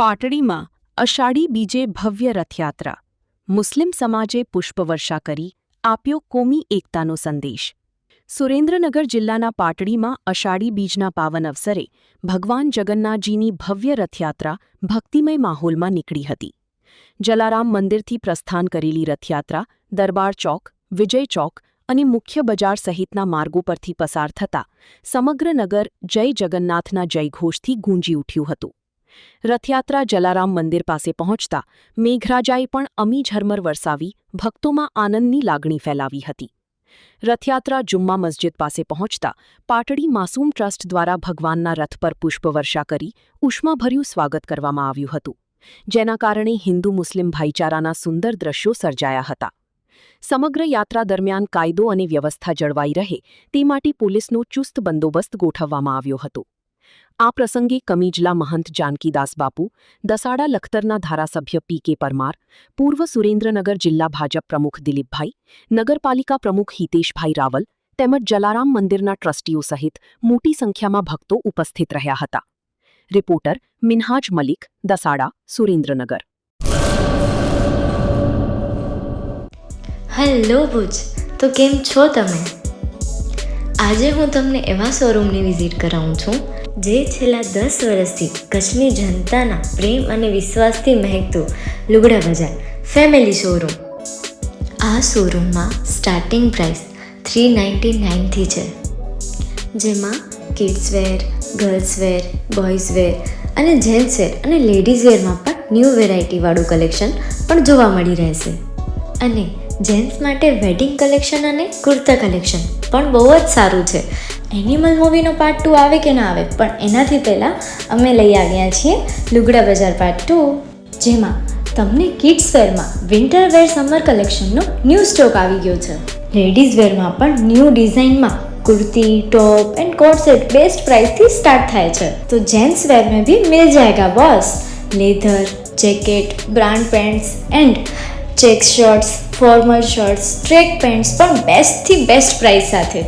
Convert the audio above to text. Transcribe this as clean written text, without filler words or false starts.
પાટડીમાં અષાઢી બીજે ભવ્ય રથયાત્રા. મુસ્લિમ સમાજે પુષ્પવર્ષા કરી આપ્યો કોમી એકતાનો સંદેશ. સુરેન્દ્રનગર જિલ્લાના પાટડીમાં અષાઢી બીજના પાવન અવસરે ભગવાન જગન્નાથજીની ભવ્ય રથયાત્રા ભક્તિમય માહોલમાં નીકળી હતી. જલારામ મંદિરથી પ્રસ્થાન કરેલી રથયાત્રા દરબાર ચોક, વિજય ચોક અને મુખ્ય બજાર સહિતના માર્ગો પરથી પસાર થતાં સમગ્ર નગર જય જગન્નાથના જયઘોષથી ગૂંજી ઉઠ્યું હતું. રથયાત્રા જલારામ મંદિર પાસે પહોંચતા મેઘરાજાએ પણ અમી ઝરમર વરસાવી ભક્તોમાં આનંદની લાગણી ફેલાવી હતી. રથયાત્રા જુમ્મા મસ્જિદ પાસે પહોંચતા પાટડી માસૂમ ટ્રસ્ટ દ્વારા ભગવાનના રથ પર પુષ્પવર્ષા કરી ઉષ્માભર્યું સ્વાગત કરવામાં આવ્યું હતું, જેના કારણે હિન્દુ મુસ્લિમ ભાઈચારાના સુંદર દ્રશ્યો સર્જાયા હતા. સમગ્ર યાત્રા દરમિયાન કાયદો અને વ્યવસ્થા જળવાઈ રહે તે માટે પોલીસનો ચુસ્ત બંદોબસ્ત ગોઠવવામાં આવ્યો હતો. આ પ્રસંગે કમીજલા મહંત જાનકીદાસ બાપુ, દસાડા લખતરના ધારાસભ્ય પી.કે. પરમાર, પૂર્વ સુરેન્દ્રનગર જિલ્લા ભાજપ પ્રમુખ દિલીપભાઈ, નગરપાલિકા પ્રમુખ હિતેશભાઈ રાવલ તેમજ જલારામ મંદિરના ટ્રસ્ટીઓ સહિત મોટી સંખ્યામાં ભક્તો ઉપસ્થિત રહ્યા હતા. રિપોર્ટર મિનહાજ મલિક, દસાડા, સુરેન્દ્રનગર. હેલો ભુજ, તો કેમ છો તમે? આજે હું તમને એવા શોરૂમની વિઝિટ કરાવું છું જે છેલ્લા 10 વર્ષથી કચ્છની જનતાના પ્રેમ અને વિશ્વાસથી મહેકતું લુગડા બજાર ફેમિલી શોરૂમ. આ શોરૂમમાં સ્ટાર્ટિંગ પ્રાઇસ 399થી છે, જેમાં કિડ્સવેર, ગર્લ્સવેર, બોયઝવેર અને જેન્ટ્સવેર અને લેડીઝવેરમાં પણ ન્યૂ વેરાયટીવાળું કલેક્શન પણ જોવા મળી રહેશે. અને જેન્ટ્સ માટે વેડિંગ કલેક્શન અને કુર્તા કલેક્શન પણ બહુ જ સારું છે. એનિમલ મૂવીનો પાર્ટ 2 આવે કે ના આવે, પણ એનાથી પહેલાં અમે લઈ આવ્યા છીએ લુગડા બજાર પાર્ટ 2, જેમાં તમને કિડ્સ વેરમાં વિન્ટર વેર સમર કલેક્શનનો ન્યૂ સ્ટોક આવી ગયો છે. લેડીઝ વેરમાં પણ ન્યૂ ડિઝાઇનમાં kurti, top and coat set best price थी स्टार्ट થાય છે. तो जेंट्स वेयर में भी मिल जाएगा boss. Leather, jacket, brand pants and check shirts, formal shirts, track pants પણ બેસ્ટથી બેસ્ટ પ્રાઇસ સાથે.